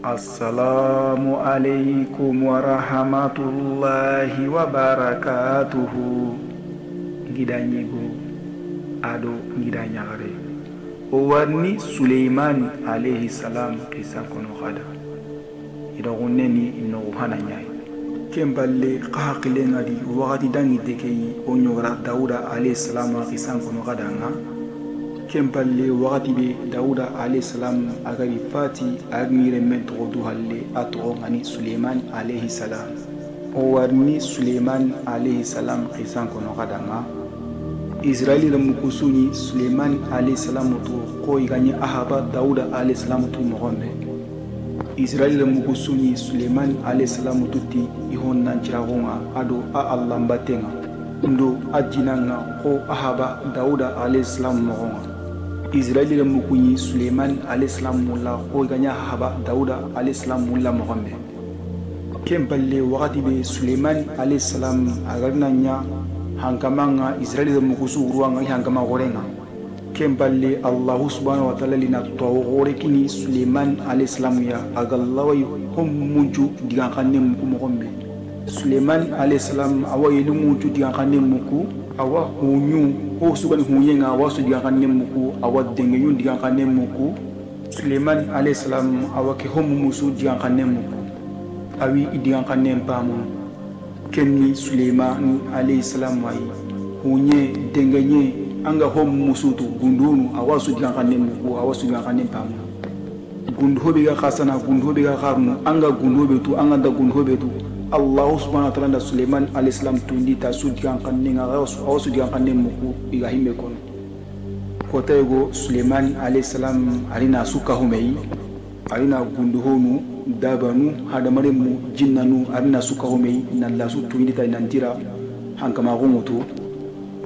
Assalamualaikum warahmatullahi wabarakatuhu. Ngidanyigo ado ngidanyagare o warni Suleiman alayhi salam kisa kono khada ida goneni no hana nyai kemballe qaqile ngadi waqti dangi dekeyi o nyora Dauda alayhi salam kisa kono khada nga kemballe waqti be Dauda alayhi salam agari fati agmire metro du halle atro ngani Suleiman alayhi salam o warni Suleiman alayhi salam kisa kono khada nga Israeli la mukusuni Suleiman alayhi salam to ko iganye ahaba Dauda alayhi salam to mogombe Israeli la mukusuni Suleiman alayhi salam to ti ihon nan chiragonga ado a Allah mbatenga ndo ajinanga ko ahaba Dauda alayhi salam mogonga Israeli la mukuni Suleiman alayhi salam mulla ko iganye ahaba Dauda alayhi salam mulla mogombe kempalle wakati be Suleiman alayhi salam agarna nya hankamanga Israeli da mukusu uruanga hankama gorenga kemballe Allah subhanahu wa ta'ala lina tawore kini Suleiman alayhi salam ya agallawi hum munju diga kanne muku mogombe Suleiman alayhi salam awa yelu munju diga kanne muku awa hunyu ho sugan hunyenga awa su diga kanne muku awa denge yun diga kanne muku Suleiman alayhi salam awa ke hum musu diga kanne muku awi diga kanne pamu kenni Suleiman alayhi salam wai hunye dengenye anga hom musutu gundunu awasu digan kanem ko awasu digan kanem pam gundu hobe ga khasana gundu hobe ga kharnu anga gundu hobe tu anga da gundu hobe tu Allah subhanahu wa ta'ala da Suleiman alayhi salam tundi ta su digan kanem awasu digan kanem ko iga himbe kon ko taygo Suleiman alayhi salam alina suka humei alina gundu honu dabanu hadamaremu jinnanu arina suka homei nan lasu tuindi tay nantira hankama gumutu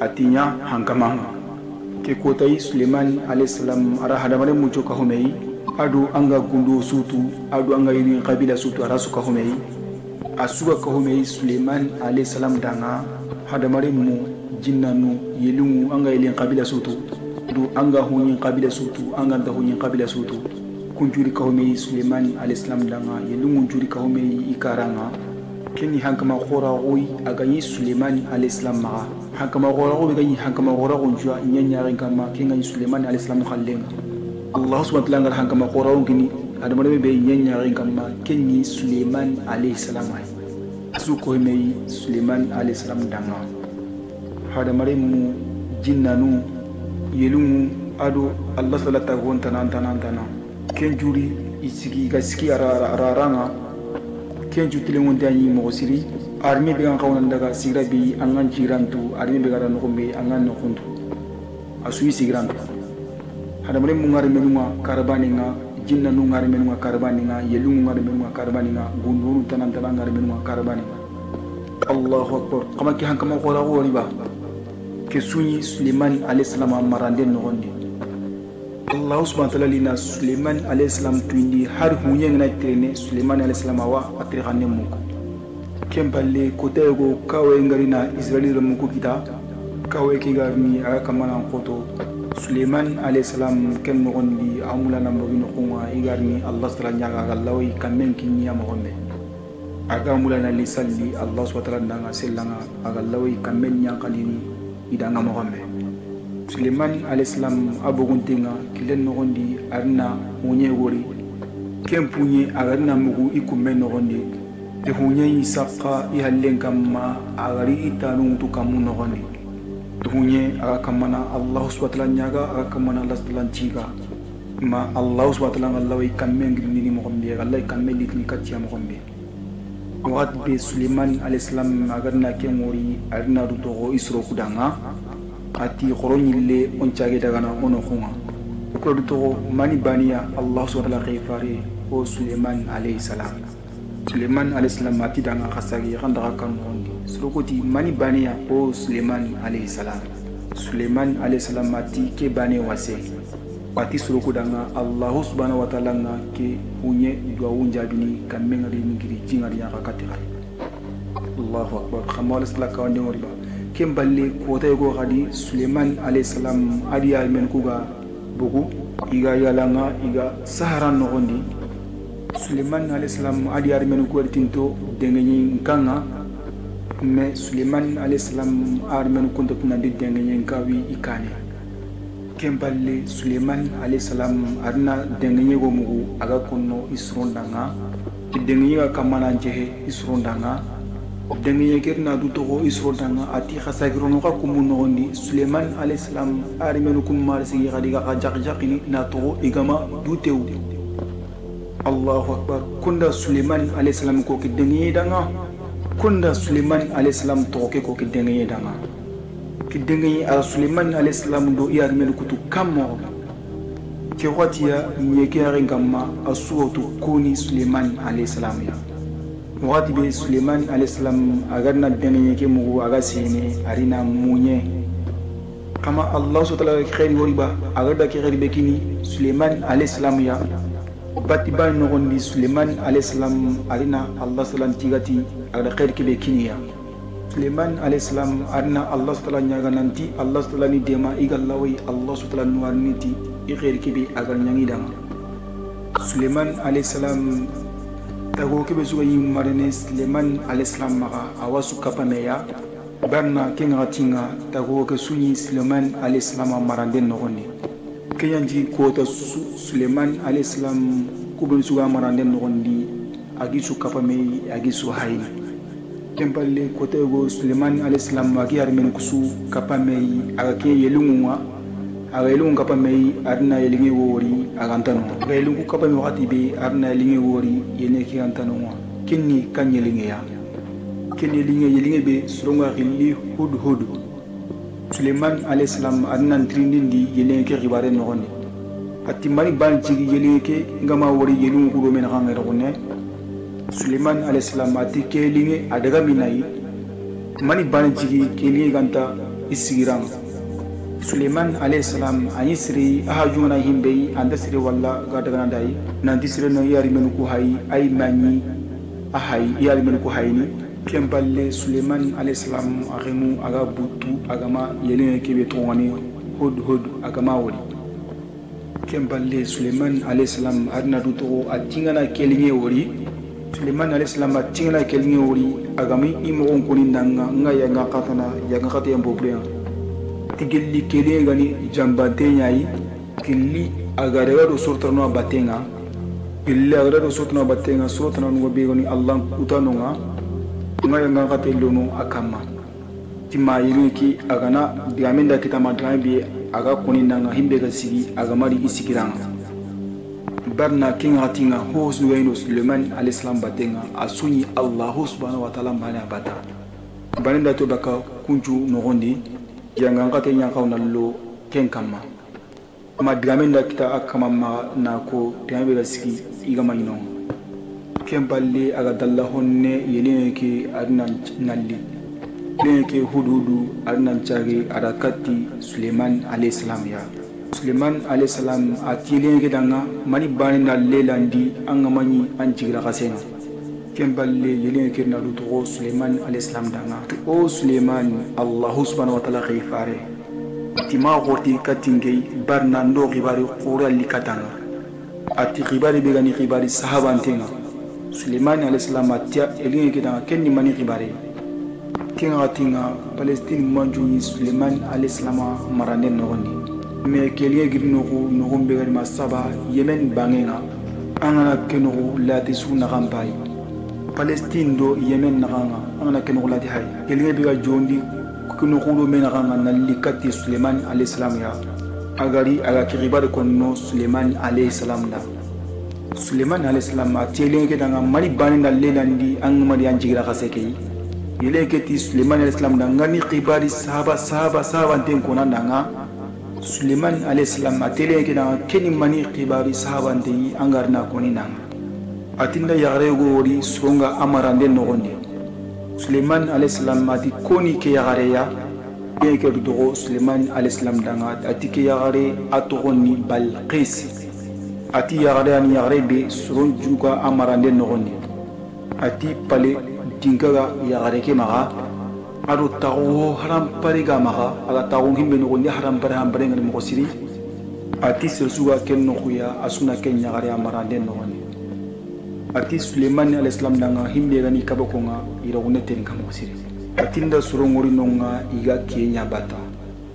atinya hankama ke kotai Suleiman alayhi salam ara hadamaremu joka homei adu anga gundu sutu adu anga yini qabila sutu ara suka homei asuka ka homei Suleiman alayhi salam danga hadamaremu jinnanu yelungu anga yelin qabila sutu du anga hunyin qabila sutu anga da hunyin qabila sutu kunjuri kahome Suleiman alayhi salam danga yelungun juri kahome ikaranga keni hankama khora goyi agayi Suleiman alayhi salam ma hankama khora goyi gayi hankama khora gonjua nyanya kama kenga Suleiman alayhi salam khallenga Allah subhanahu wa ta'ala hankama khora ngini adamare be nyanya kama kenni Suleiman alayhi salam asu kohome Suleiman alayhi salam danga hadamare mu jinnanu yelungu adu Allah sallallahu alaihi wasallam kenjuri isigi gasiki araranga kenju tilengon dani mogosiri armi be kan kawnan daga sigrabi angan jirantu armi be garan ngombe angan nokundu asu sigrantu hadamare mungare menuma karabaninga jinna nu ngare menuma karabaninga yelungu ngare menuma karabaninga gunduru tanan tanan ngare menuma karabaninga Allahu akbar kama ki hankama khora ko riba ke sunyi Suleiman alayhi salam marande nogondi Allah subhanahu wa ta'ala lina Suleiman alayhi salam tuindi har hunye ngana trene Suleiman alayhi salam wa atrikane muko kemballe kotego kawe ngarina Israeli muko kita kawe kigarni aga kamana koto Suleiman alayhi salam ken nogondi amula nambogino kunga igarni Allah ta'ala nyaga gallawi kamen kinya mogombe aga amula na lisalli Allah subhanahu wa ta'ala ndanga sellanga aga lawi kamen nyakalini idanga mogombe Suleiman alayhi salam aboguntenga kilen nogondi arna munye gori kempunye agarna mugu ikumen nogondi e hunye isaka ihallen kamma agari itanu tu kamu nogondi hunye aga kamana Allah subhanahu wa ta'ala nyaga aga kamana Allah subhanahu chiga ma Allah subhanahu wa ta'ala ngallawi kamen ngini mogombe Allah kamen litni katya mogombe wat be Suleiman alayhi salam agarna kemori arna du to isro kudanga ati khoronyille on caage daga na ono khuma ko to mani baniya Allah subhanahu wa ta'ala khifari o Suleiman alayhi salam Suleiman alayhi salam ati danga khasagi khanda kan ngondi surokoti mani baniya o Suleiman alayhi salam Suleiman alayhi salam ati ke bane wase ati suroko danga Allah subhanahu wa ta'ala na ke hunye dua unja bini kamengari ngiri jingari ya kakati Allahu akbar khamal salaka wande ngoriba kemballe kota go gadi Suleiman alayhi salam adiya men kuga bugu iga yalanga iga saharan no gondi Suleiman alayhisalam adi armenu ko tinto dengenyi kanga me Suleiman alayhisalam armenu kunto tunandi dengenyi kawi ikane kemballe Suleiman alayhisalam arna dengenyi go mugu aga konno isrondanga dengenyi ga kamana jehe isrondanga dengenyi kerna du to isrondanga ati khasagirono ka kumuno gondi Suleiman alayhisalam armenu kum marsi gadiga ka jakjakini na to igama dutew Allahu Akbar. Kunda Suleiman alayhisalam ko kidengi danga. Kunda Suleiman alayhisalam toke ko kidengi danga. Kidengi ala Suleiman alayhisalam do iya melu kutu kamo. Ke watiya nyeke ringama asuotu koni Suleiman alayhisalam ya. Wati be Suleiman alayhisalam agarna dengi ke mugu agasine arina munye. Kama Allah subhanahu wa ta'ala khairi woriba agarda ke khairi bekini Suleiman alayhisalam ya. Batiban nogondi Suleiman alayhisalam arina Allah salam tigati ada khair kibe kiniya Suleiman alayhisalam arina Allah taala nyaga nanti Allah taala ni dema igallawi Allah taala nuarniti I khair kibe agar nyangi dang Suleiman alayhisalam tago kibe suga yimarene Suleiman alayhisalam maka awasu kapameya barna kinga tinga tago ke sunyi Suleiman alayhisalam marande nogondi kenyanji kota Suleiman alayhisalam kubun suga marande nogondi agisu kapame agisu hayni kempalle kota go Suleiman alayhisalam agi armen kusu kapame aga ke yelunga aga yelunga kapame arna yelinge wori aga antano aga yelunga kapame wakati be arna yelinge wori yene ki antano kinni kan yelinge ya kinni yelinge be suronga khili hud Suleiman alayhisalam adnan trindindi yelenge ke ribare nogoni ati mari ban jigi yelenge ke ngama wori yelungu kudo men khanga rogone Suleiman alayhisalam ati kelinge adaga minai mani ban jigi kelinge ganta isigirang Suleiman alayhisalam ani siri ahajuna himbe anda siri walla gadaga ndai nanti siri no yari men ku hay ay mani ahay yari men ku hayni Kemballe Suleiman alayhisalam agemu aga butu agama yelinge kebe tongani hud agama wori Kemballe Suleiman alayhisalam adna duto atingana kelinge wori Suleiman alayhisalam atingana kelinge wori agami imo onkoni nanga ngaya ngakatana yanga kate yambobre tigilli kelinge gani jambante nyai killi agadaga do sortano batenga killi agadaga do sortano batenga sortano ngo begoni Allah utanonga ngaya ngakate lono akama tima yiriki agana diamenda kita madrambi aga koni nanga himbe ga sigi aga mari isikiranga barna kinga tinga hosu wayno Suleiman alayhisalam batenga asuni Allah subhanahu wa ta'ala bana bata banenda to baka kunju nogondi yanga ngate nyaka onallo kenkama madramenda kita akama na ko diambe ga sigi igama ino Kemballe aga dalla honne yelinge ke adnan nalli yelinge ke hududu adnan chagi arakati Suleiman alayhisalam ya Suleiman alayhisalam ati yelinge danga mani bani na lelandi angamani anjigira kasena Kemballe yelinge ke na duto Suleiman alayhisalam danga o Suleiman Allah subhanahu wa ta'ala khifare tima goti katingei barna ndo gibari qura likatanga ati gibari begani gibari sahaba antenga Suleiman alayhisalam atia elinge kita kenni mani khibare kinga tinga Palestine manjuni Suleiman alayhisalam marande nogondi me kelinge girno ko nogombe gari masaba Yemen bangenga angana kenogo lati suna kampai Palestine do Yemen naganga angana kenogo lati hay kelinge biga jondi kenogo do mena ganga nalikati Suleiman alayhisalam ya agari aga kiribare konno Suleiman alayhisalam da Suleiman alayhisalam atelenge danga mari bani na lelandi angmari anjigira kaseke yeleke ti Suleiman alayhisalam danga ni qibari sahaba ten kona danga Suleiman alayhisalam atelenge danga keni mani qibari sahaba ten angarna koni danga atinda yagare gori songa amarande nogonde Suleiman alayhisalam ati koni ke yagare ya yeke do Suleiman alayhisalam danga ati ke yagare atogoni Balqis ati yagare ani yagare be suron juga amarande nogondi ati pale dingaga yagare ke maga ado tawo haram pare ga maga ala tawo himbe nogondi haram pare ngani mo siri ati sersuga ken no kuya asuna ken yagare amarande nogondi ati Suleiman alayhi salam danga himbe gani kabakonga iraune ten kamosiri atinda surongori nonga iga kenya bata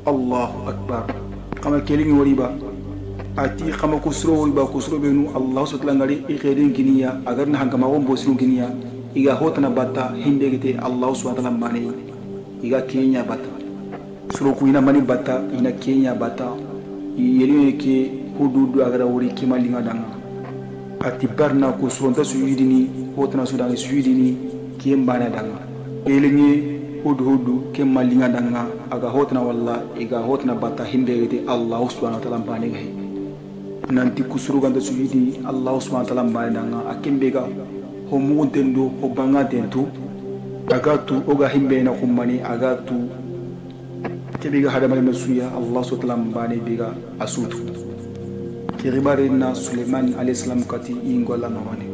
Allahu akbar kama kelingi wariba ati kama kusuro wariba kusuro benu Allah subhanahu wa ta'ala ikhirin giniya agar na hangama wombo sinu giniya iga hotana bata himbe gite Allah subhanahu wa ta'ala mane iga kenya bata suro kuina mani bata ina kenya bata yeli ke hududu agar wuri kimalinga danga ati barna kusuro suyidini hotana sudani suyidini kiyembana danga elinye hudu kimalinga danga aga hotana walla iga hotana bata himbe gite Allah subhanahu wa ta'ala mane gai nanti kusuru ganda suyidi Allah subhanahu wa ta'ala mane danga akembe ga ho muguntendo ho banga dentu agatu oga himbe na kummani agatu kebiga hadamale masuya Allah subhanahu wa ta'ala mane biga asutu kiribare Suleiman alayhi salam kati ingola mawane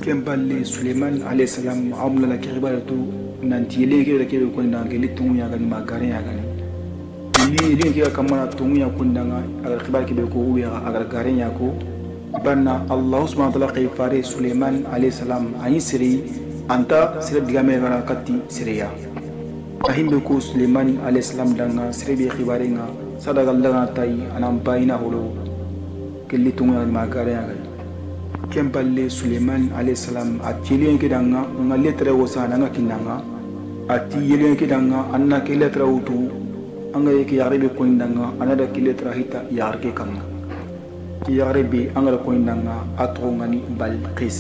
kemballe Suleiman alayhi salam amla la kiribare tu nanti lege la kebe ko ndangeli tungu ya gani magare ya gani ili ke kamana tungu ya kundanga agar kibar kebe ko uya agar gare ya ko banna Allah subhanahu wa ta'ala kayfare Suleiman alayhi salam ani siri anta sire digame gara katti siriya ahimbe ko Suleiman alayhi salam danga sire be khibare nga sadagal daga tay anam bayina holo kelli tungu ya magare ya gani kemballe Suleiman alayhi salam atili ke danga ngaletre wosana nga kinanga ati yelen ke danga anna ke letra utu anga yake yarebe ko indanga anada ke letra hita yarke kanga yarebe anga ko indanga atongani Balqis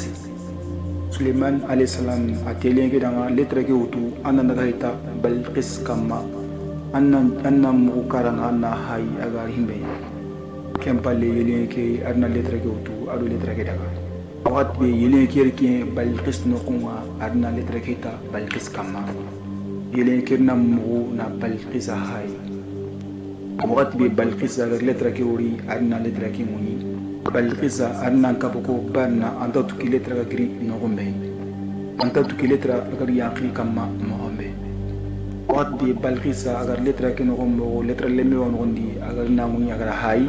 Suleiman alayhi salam atili ke danga letra ke utu anna da hita Balqis kama anna mukaranga anna hay agar himbe kempalle yelen ke arna letra ke utu adu letra ke daga awat be yelen ke Balqis no kuma arna letra ke ta Balqis kama yelen kirna mu na Balqis hay awat be Balqis agar letra ke uri arna letra ke muni Balqis arna kapoko banna anta tu ki letra ke gri no gombe anta tu ki letra agar yaqi kama mohombe awat be Balqis agar letra ke no gombo letra lemme won gondi agar na muni agar hay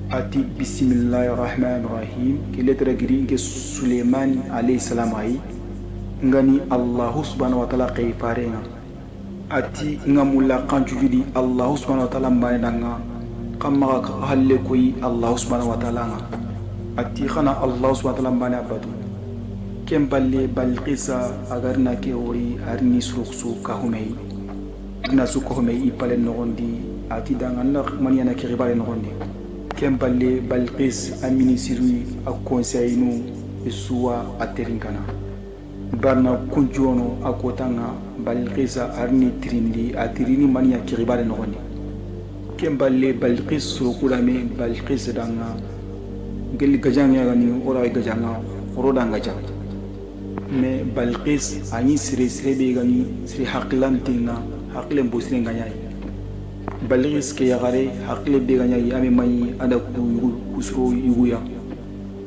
ati bismillahirrahmanirrahim ki letra giri ke Suleiman alayhi salam ay ngani Allah subhanahu wa ta'ala kayfarenga ati ngamula kanjudi Allah subhanahu wa ta'ala mbananga kama ka halle koy Allah subhanahu wa ta'ala ati khana Allah subhanahu wa ta'ala mbana badu kemballe Balqis agar na ke ori arni suruksu ka humay na su ko humay ipale nogondi ati dangana maniana ke ribale nogondi kemballe Balqis amini sirui a conseil isuwa aterinkana barna kunjono akotanga Balqis arni trindi atirini mania kiribare nogondi kemballe Balqis sukurame Balqis danga gel gajanga gani ora gajanga oroda gaja me Balqis ani sire be gani sire haqilantina haqilen bosire nganyai Balqis ke yagare hakle be ganya yami mai ada ku kusro yuya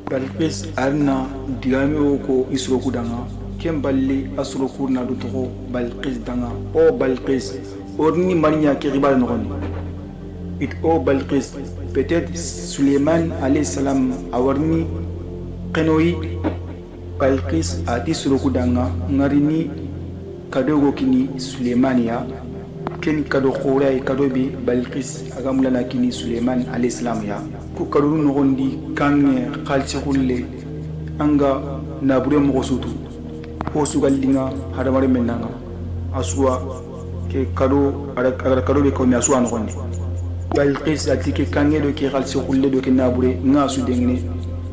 Balqis arna digame ko isro kudanga kemballe asro kurna du to Balqis danga o Balqis orni maniya ke ribal no it o Balqis peut-être Suleiman alayhi salam awarni qenoi Balqis ati sro kudanga ngarini kadogo kini Suleimania ken kado khore kado bi Balqis agamula na kini Suleiman alayhi salam ya ku kado no gondi kanne khalsi khulle anga nabure mo sutu ho sugallinga hadamare menanga aswa ke kado ada kado be ko mi aswa no gondi Balqis atike kange do ke khalsi khulle do ke nabure nga su dengene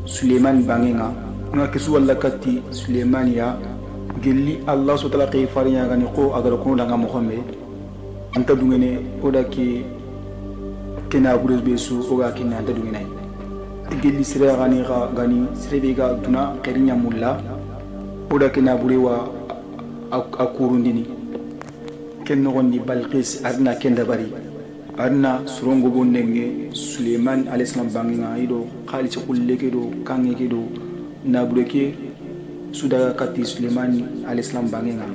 Suleiman bangenga nga ke su walla katti Suleiman ya gelli Allah subhanahu wa ta'ala kay farinya gani ko agar ko danga mo xombe anta dungene oda ki kena gurus besu oga kena anta dungene gelli sire gani sire be ga tuna kerinya mulla oda kena burewa akurundini ken no gondi Balqis adna kenda bari adna surongo bondenge Suleiman alayhi salam banginga ido khalisi kulle ke do kange ke do nabureke sudaga kati Suleiman alayhi salam banginga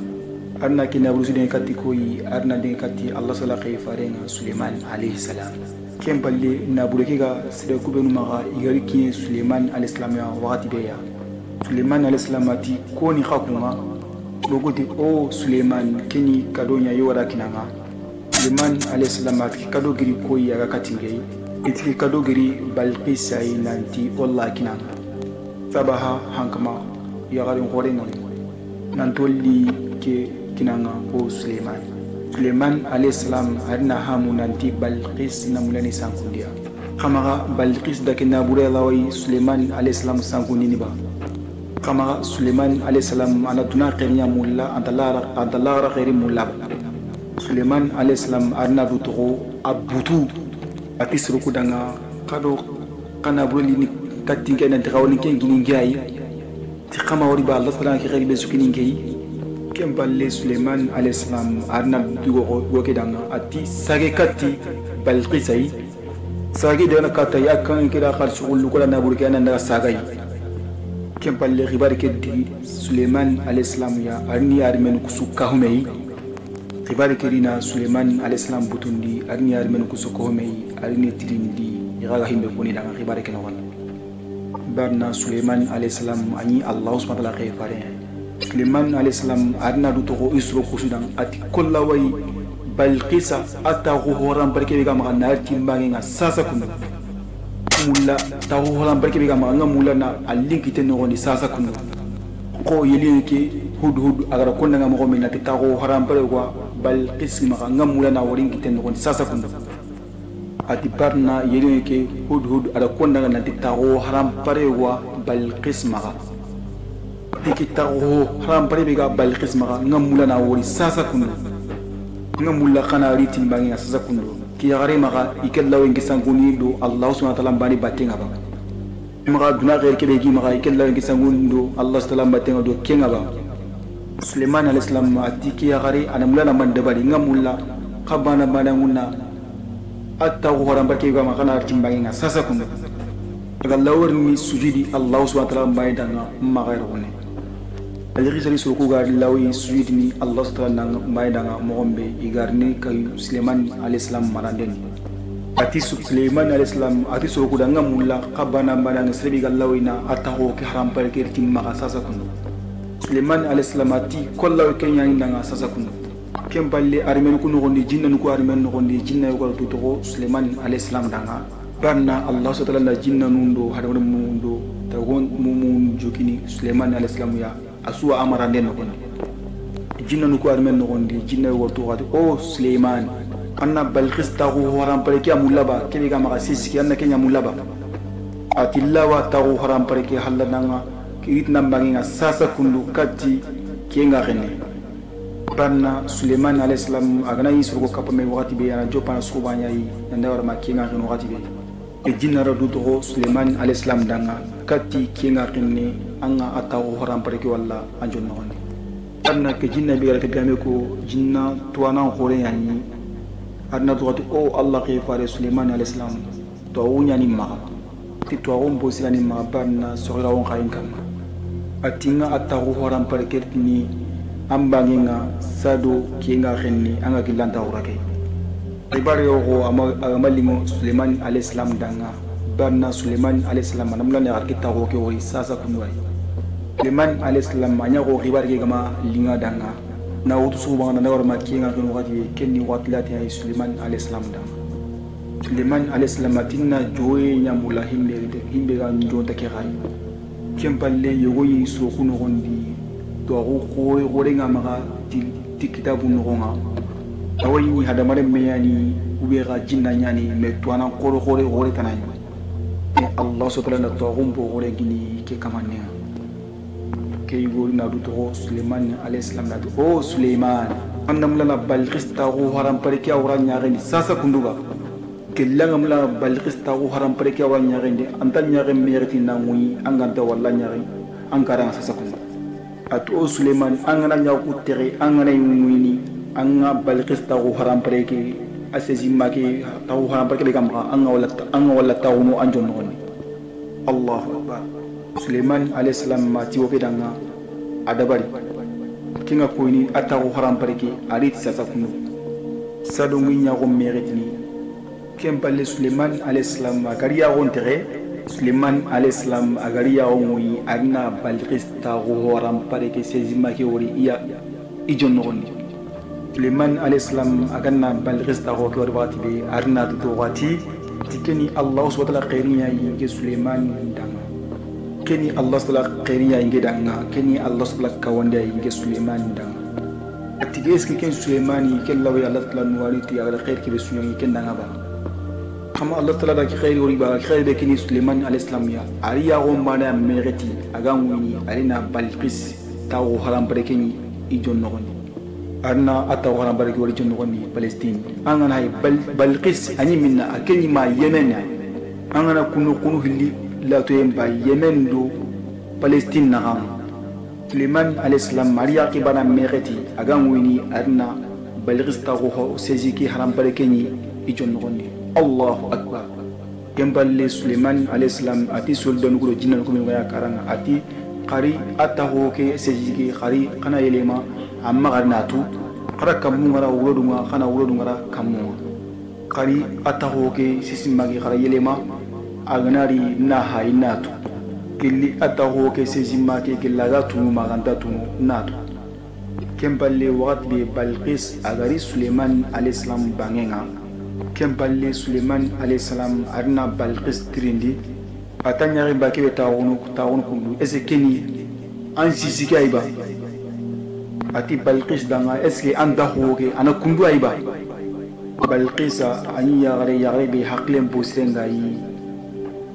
arna ki nabru suden kati koyi arna den kati Allah sala kay farenga Suleiman alayhi salam kemballe nabru ke ga sida kubenu maga igari ki Suleiman alayhi salam ya waqti beya Suleiman alayhi salam ati ko ni khakuma bogoti o Suleiman keni kado nya yora kinanga. Suleiman alayhi salam ati kado giri ko yaga katingei itli kado giri Balqis ay nanti walla kinanga sabaha hankama yagarin hore ngoni nantolli ke kinanga o Suleiman alayhi salam adna hamu nanti Balqis namulani sankundia kamaga Balqis dakina bure lawai Suleiman alayhi salam sankundi ni ba kamaga Suleiman alayhi salam ana tuna qiriya mulla antalara khairi mulla Suleiman alayhi salam adna duto abutu atisru kudanga kado kana burli ni katinga na trawni ken gini ngai ti kama wori ba Allah subhanahu wa ta'ala be sukini ngai kem balle Suleiman alayhi salam adna dugo woke danga ati sage katti Balqisai sage dana kata yakkan kira kharshul kula na burke nan daga sagai kem balle khibar ke di Suleiman alayhi salam ya arni armen kusuka humei khibar ke dina Suleiman alayhi salam butundi arni armen kusuka humei arni tirindi yaga himbe koni danga khibar ke nawal barna Suleiman alayhi salam ani Allah subhanahu wa ta'ala khifare Suleiman alayhi salam adna du to isro kusudan ati kollawai Balqisa atahu horam barke be gama na timbangi nga sasa kunu mulla tahu horam barke be gama nga mulla na alinki te no ni sasa kunu ko yelinki hud agara konna nga mo minna tahu horam bare wa Balqis ma nga mulla na warinki te no ni sasa kunu ati barna yelinki hud ada konna nga tahu horam bare wa Balqis ma tikita ho haram pare biga Balqis maga ngamula na wori sasa kunu ngamula kana ritin bangi sasa kunu ki yagare maga ikellaw ngi sanguni do Allah subhanahu wa ta'ala bani batenga ba maga duna gher ke begi maga ikellaw ngi sanguni do Allah subhanahu wa ta'ala batenga do kenga ba Suleiman alayhi salam ati ki yagare anamula na mandabari ngamula qabana bananguna atta ho haram barke biga maga kana ritin bangi sasa kunu galawar ni sujudi Allah subhanahu wa ta'ala bani danga maga rone Al-Ghizali suruku gar lawi sujudni Allah subhanahu wa ta'ala mogombe igarni kay Suleiman alayhi salam maranden ati Suleiman alayhi salam ati suruku danga mulla qabana badang srebi gallawi na ataho ki haram pare ke timma asasa kunu Suleiman alayhi salam ati kollawi kenya ni danga asasa kunu kemballe armen kunu gondi jinna ko armen no gondi jinna ko to Suleiman alayhi salam danga barna Allah subhanahu wa ta'ala jinna nundo hada mundo tagon mumun jokini Suleiman alayhi salam ya asuwa amarande no kondi jinna nu ko armen no kondi jinna woto gadi o Suleiman anna Balqis tagu horam pare ki amulaba kebe ga maga siski anna kenya mulaba atilla wa tagu horam pare ki hallananga ki itna banginga sasa kundu katti kenga rene banna Suleiman alayhi salam agana yisro ko kapame wakati be yana jopana subanya yi nda wara ma kenga rene wakati be e jinna radu to Suleiman alayhi salam danga katti kenga rene anga atawo horam pareki walla anjon no ni anna ke jinna bi garata game ko jinna tuwana hore yani adna to o Allah ke fare Suleiman alayhi salam to wunya ni ma ti to on bosi ni ma banna sogira won khayin kam atinga atawo horam pareki ni ambanginga sado kinga khenni anga kilanta horake ibare yo go amalingo Suleiman alayhi salam danga banna Suleiman alayhi salam namla ne arkita go ke wori sasa kunwai Suleiman alayhi salam anya ko khibar ke gama linga danga na wutu suba na war ma kinga kun wati kenni watlati ay Suleiman alayhi salam danga Suleiman alayhi salam tinna joye nya mula himbe ga njo take ray kempalle yogo yi so kuno gondi to ko renga maga ti kitabu no gonga awai ni hada mare meyani ube ga jinna nyani me to anan kore tanani Allah subhanahu wa ta'ala gumbo gore gini ke kamane kay gol na du to Suleiman alayhi salam na o Suleiman annam lana Balqis tagu haram pare ki awra nyaare ni sasa kunduga kelanga mla Balqis tagu haram pare ki awra nyaare ndi antan nyaare merti na muy anganta walla nyaare ankara sasa kundu at o Suleiman angana nyaku tere angana yumuni anga Balqis tagu haram pare ki asesi maki tagu haram pare ki gamra anga wala tagu no anjon no Allahu akbar Suleiman alayhi salam mati wo kedanga adabari kinga koini atago haram pareki arit sasa kunu sado nginya go meretini kempalle Suleiman alayhi salam kariya gontere Suleiman alayhisalam agari ya onwi arna Balqis ta gohoram pare ke sezima ke wori iya ijon nogondi. Suleiman alayhisalam aganna Balqis ta go ke wati be arna to wati tikeni Allah subhanahu wa ta'ala khairin ya yinge Suleiman danga keni Allah subhanahu wa ta'ala khairin ya yinge danga keni Allah subhanahu wa ta'ala kawanda yinge Suleiman danga atige eski ken Suleiman ken lawi Allah ta'ala nuwari ti agara khair ke sunyang ken danga ba kama Allah ta'ala da khair wori ba khair be keni Suleiman alayhisalam ya ari ya go mana mereti agam wini arina Balqis ta go haram bare keni ijon nogondi arna ataw haram bare wori jon nogondi Palestine angana hay Balqis ani minna akeni ma Yemen angana kunu hilli la to yemba Yemen do Palestine na ham Suleiman alayhisalam mariya ki bana mereti agam wini arna Balqis ta go seziki haram bare keni ijon nogondi Allahu akbar kemballe Suleiman alayhisalam ati soldan ko jinan ko min ya karanga ati qari ataho ke sejigi qari kana yelema amma garnatu qara kamu ngara wulodunga kana wulodunga kamu qari ataho ke sisimagi qara yelema agnari na hainatu killi ataho ke sejima ke gillagatu magandatu natu kemballe waqt bi Balqis agari Suleiman alayhisalam bangenga kemballe Suleiman alayhisalam arna Balqis trindi atanya riba ke taawunu kundu esekeni an sisiki aiba ati Balqis danga eske anda hoge ana kundu aiba Balqis ani yagare be haklen bosrenga yi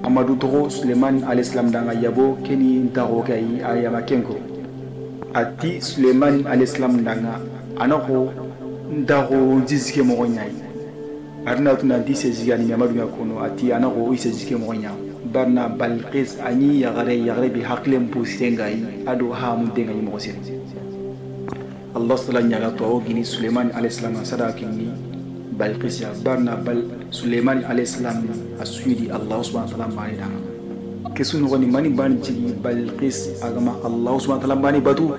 amadu to Suleiman alayhisalam danga yabo keni ndaho kai ayama kenko ati Suleiman alayhisalam danga anako ndaho jizike mo nyai arna tuna dise zigani nyamadu yakono ati anako ise zike mo nya barna Balqis ani yagare bi haklen bosrenga yi ado ha mun denga yi mo sen Allah subhanahu wa ta'ala gini Suleiman alayhisalam sadakini Balqis ya barna Suleiman alayhisalam aswidi Allah subhanahu wa ta'ala mani danga kesun ngoni mani bani jigi Balqis agama Allah subhanahu wa ta'ala mani batu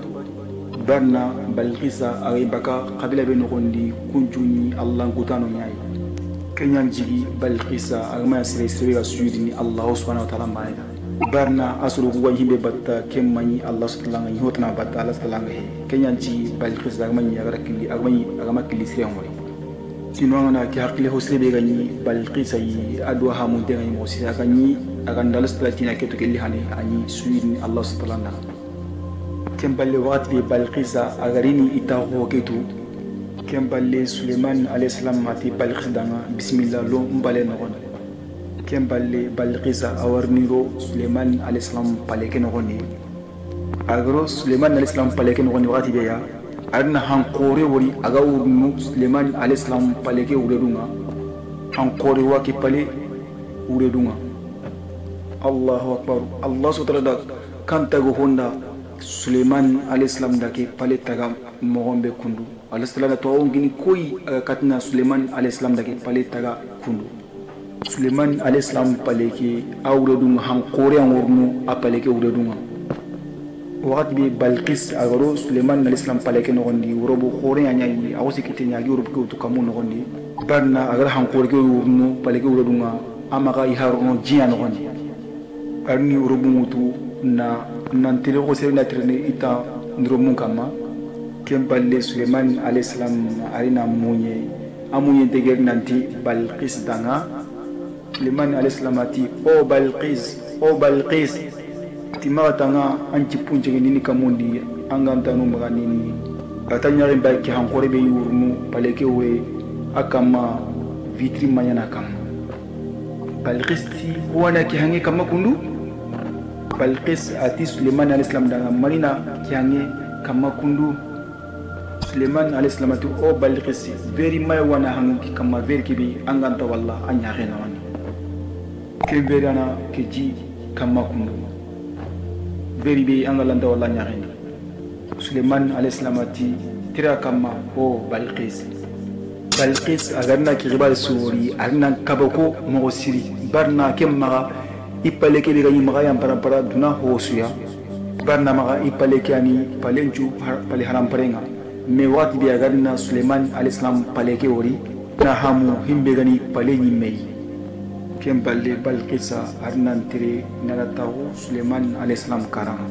barna Balqis ay baka qabila be nogondi kunjuni Allah ngutano nyai kenyan jigi Balqis agama sire aswidi ni Allah subhanahu wa ta'ala mani barna asuru ko himbe batta kemmani Allah subhanahu wa ta'ala hotna batta Allah subhanahu wa ta'ala kenyan ji Balqis agama yagara kili agama kili sire ngori sino na ki hakle hosre be gani Balqis ay adwa ha mun denga mo sira gani aga ndalas platina keto kelli hani ani suyin Allah subhanahu wa ta'ala kemballe wat bi Balqis agarini ita ho keto kemballe Suleiman alayhisalam mati Balqis danga bismillah lo mbale no gon kemballe Balqis awarniro Suleiman alayhisalam paleke no goni agro Suleiman alayhisalam paleke no goni wati be ya arna hankore wori aga urnu Suleiman alayhisalam paleke uredunga hankore waki pale uredunga Allahu akbar Allah subhanahu wa ta'ala kanta go honda Suleiman alayhisalam dake pale taga mogombe kundu Allah subhanahu wa ta'ala ngini koi katna Suleiman alayhisalam dake pale taga kundu Suleiman alayhisalam paleke uredunga hankore urnu apaleke uredunga waqt bi Balqis agaro Suleiman alayhisalam paleke no gondi robo khore nyaayi awsi kitenya gi robo ko to kamu no gondi barna agar han khore ko urno paleke urodunga amaga iharono jiya no gondi arni robo mutu na nantire ko serna trene ita ndromun kama kempalle Suleiman alayhisalam arina munye amunye deger nanti Balqis danga Suleiman alayhisalam ati o Balqis timara tanga anci punje nini kamundi anganta no maganini atanya remba ki hankore be yurnu paleke we akama vitri manyana kam Balqis wana ki hange kama kundu Balqis ati Suleiman alayhisalam danga marina ki hange kama kundu Suleiman alayhisalam ati o Balqis very may wana hangi kama very kibi anganta walla anya khena wani kemberana keji kama kundu very be angalanda wala nyaani Suleiman alayhisalam ati tira kama o Balqis agarna ki ribal suri arna kabako mo siri barna kemma ipaleke be gani maga yam para duna hosuya barna maga ipaleke ani palenju pale haram parenga me wati bi agarna Suleiman alayhisalam paleke wori na hamu himbe gani pale nyimmei ken balle Balqisa arnan tire naratahu Suleiman alayhisalam karang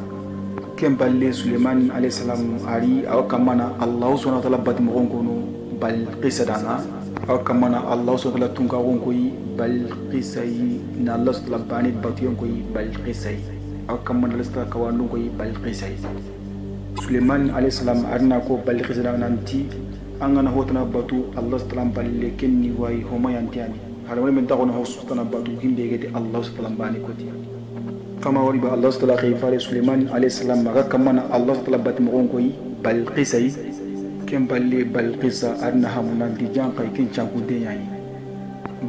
ken balle Suleiman alayhisalam ari awakamana Allah subhanahu wa ta'ala batmogonkono Balqisa danga awakamana Allah subhanahu wa ta'ala tungagonkoi Balqisa yi na Allah subhanahu wa ta'ala bani batuyonkoi Balqisa yi awakamana Allah subhanahu wa ta'ala kawandonkoi Balqisa yi Suleiman alayhisalam arna ko Balqisa danga nanti angana hotana batu Allah subhanahu wa ta'ala balle kenni wai homa yantiani haramai men tagono hosutana batu himbe gede Allah subhanahu wa ta'ala bani koti kama wari ba Allah subhanahu wa ta'ala khifare Suleiman alayhisalam maga kamana Allah subhanahu wa ta'ala batmogonkoi Balqisa yi ken balle Balqisa arna hamuna di janka ken chankude yayi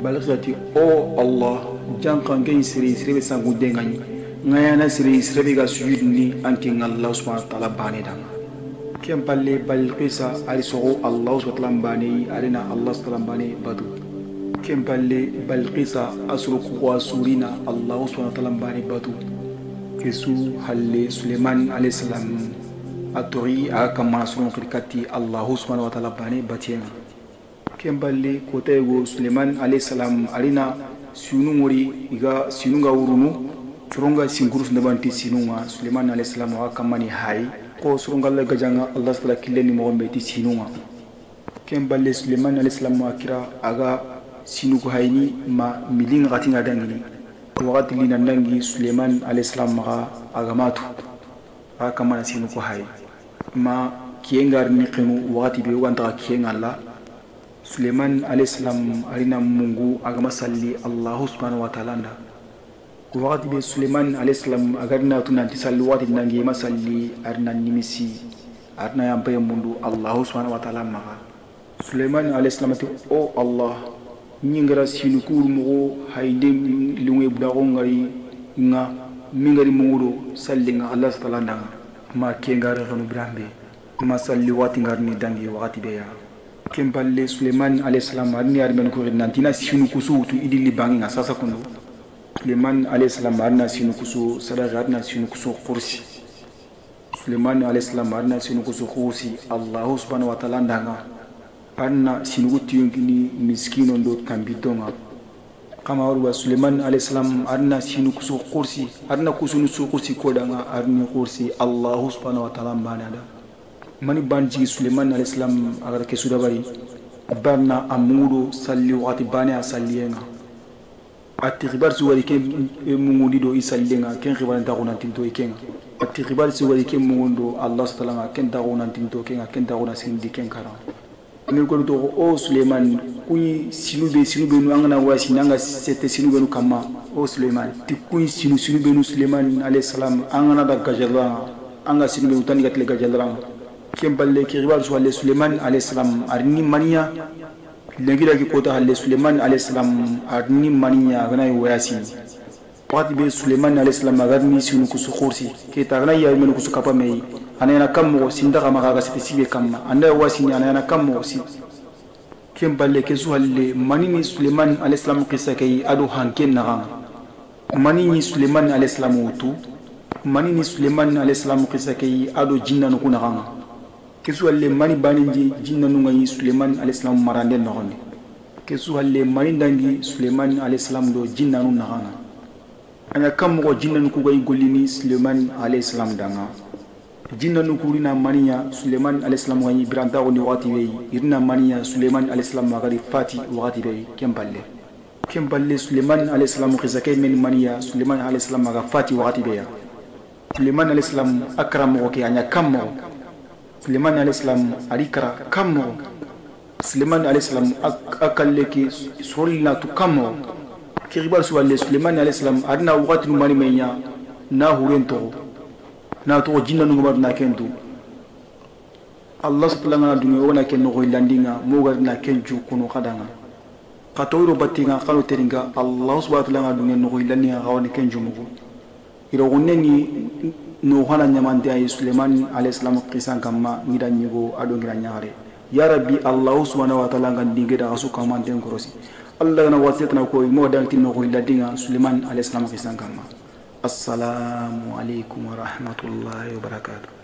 Balqisa ti o Allah janka ngen siri be sangude ngani ngayana siri be ga sujudni anki Allah subhanahu wa ta'ala bani danga ken balle Balqisa ari sogo Allah subhanahu wa ta'ala bani arina Allah subhanahu wa ta'ala bani badu ken balle Balqisa asruku wa surina Allah subhanahu wa ta'ala bani badu kesu halle Suleiman alayhisalam atori akama sunon kirkati Allah subhanahu wa ta'ala bani batien ken balle kotego Suleiman alayhisalam arina sunungori iga sinunga urunu suronga singurus ndabanti sinunga Suleiman alayhisalam akamani hay ko suronga la gajanga Allah subhanahu wa ta'ala kileni mo mbeti sinunga ken balle Suleiman alayhisalam akira aga sinuku hayni ma milin gatinga dangini wakati lina ndangi Suleiman alayhisalam agamatu akamana sinuku hay ma kiengar ni qinu wakati be wanta kienga la Suleiman alayhisalam arina mungu agama salli Allah subhanahu wa ta'ala nda wakati be Suleiman alayhisalam agarna tunanti salli wakati ndangi masalli arina nimisi arina yampe mundu Allah subhanahu wa ta'ala maga Suleiman alayhisalam ti o Allah nyingara sinuku mo hayde lungwe budago ngari nga mingari mungudo salli nga Allah subhanahu wa ta'ala ma kengara ronu brambe ma salli wati ngarni dangi wakati be ya kemballe Suleiman alayhisalam arni armen ko nantina sinuku su tu idili bangi nga sasa kuno Suleiman alayhisalam arna sinuku su sadaka arna sinuku su kursi Suleiman alayhisalam arna sinuku su kursi Allah subhanahu wa ta'ala ndanga arna sinuku tiyongini miskino ndo kambidonga kama warwa Suleiman alayhisalam arna sinuku su kursi arna kusunu su kursi kodanga arni kursi Allah subhanahu wa ta'ala banada mani banji Suleiman alayhisalam agar ke sudabari barna amudo salli wati bani asallienga ati khibar su wari ke mungudi do isallenga ken khibar ta gona tinto ikenga ati khibar su wari ke mungundo Allah subhanahu wa ta'ala ken ta gona tinto kenga ken ta gona sindi ken kara ni ko to o Suleiman kuni sinube no angana wasi nanga sete sinube no kama o Suleiman ti kuni sinube no Suleiman alayhisalam angana da gajalla anga sinube utani gatle gajalla kemballe ki ribar su halle Suleiman alayhisalam arni maniya lengira ki kota halle Suleiman alayhisalam arni maniya gana wayasi wati be Suleiman alayhisalam agarni sinu kusu khursi ke tagana ya men kusu kapa mei anana kammo sinda kama ga siti sibe kamma anda wasi ni anana kammo si kemballe ke su halle manini Suleiman alayhisalam qissa kay adu hanken naga manini Suleiman alayhisalam utu manini Suleiman alayhisalam qissa kay adu jinna no kunaga kesu halle mani baninji jinna nunga yi Suleiman alayhisalam marande nogonde kesu halle mani dangi Suleiman alayhisalam do jinna nu nagana anya kam ko jinna nu ko gay golini Suleiman alayhisalam danga jinna nu kurina maniya Suleiman alayhisalam gay biranta ko ni wati wi irna maniya Suleiman alayhisalam magari fati wati wi kemballe Suleiman alayhisalam khizakay men maniya Suleiman alayhisalam maga fati wati wi Suleiman alayhisalam akram ko ke anya kam Suleiman alayhisalam alikara kammo Suleiman alayhisalam akalleki solina tu kammo kiribar suwalle Suleiman alayhisalam adna wakati numani menya na hurento na to jinna numar na kendo Allah subhanahu wa ta'ala wona ken no landinga mo garna kenju kuno kadanga katoro batinga kalo teringa Allah subhanahu wa ta'ala no landinga kawani kenju mugo iro wonneni no hana nyamante ay Suleiman alayhisalam qisan kamma ngida nyigo ado ngira nyaare ya rabbi Allah subhanahu wa ta'ala ngandi ngeda asu kamante ngorosi Allah na wasiyatna ko mo danti no ko ladinga Suleiman alayhisalam qisan kamma assalamu alaikum wa rahmatullahi wa barakatuh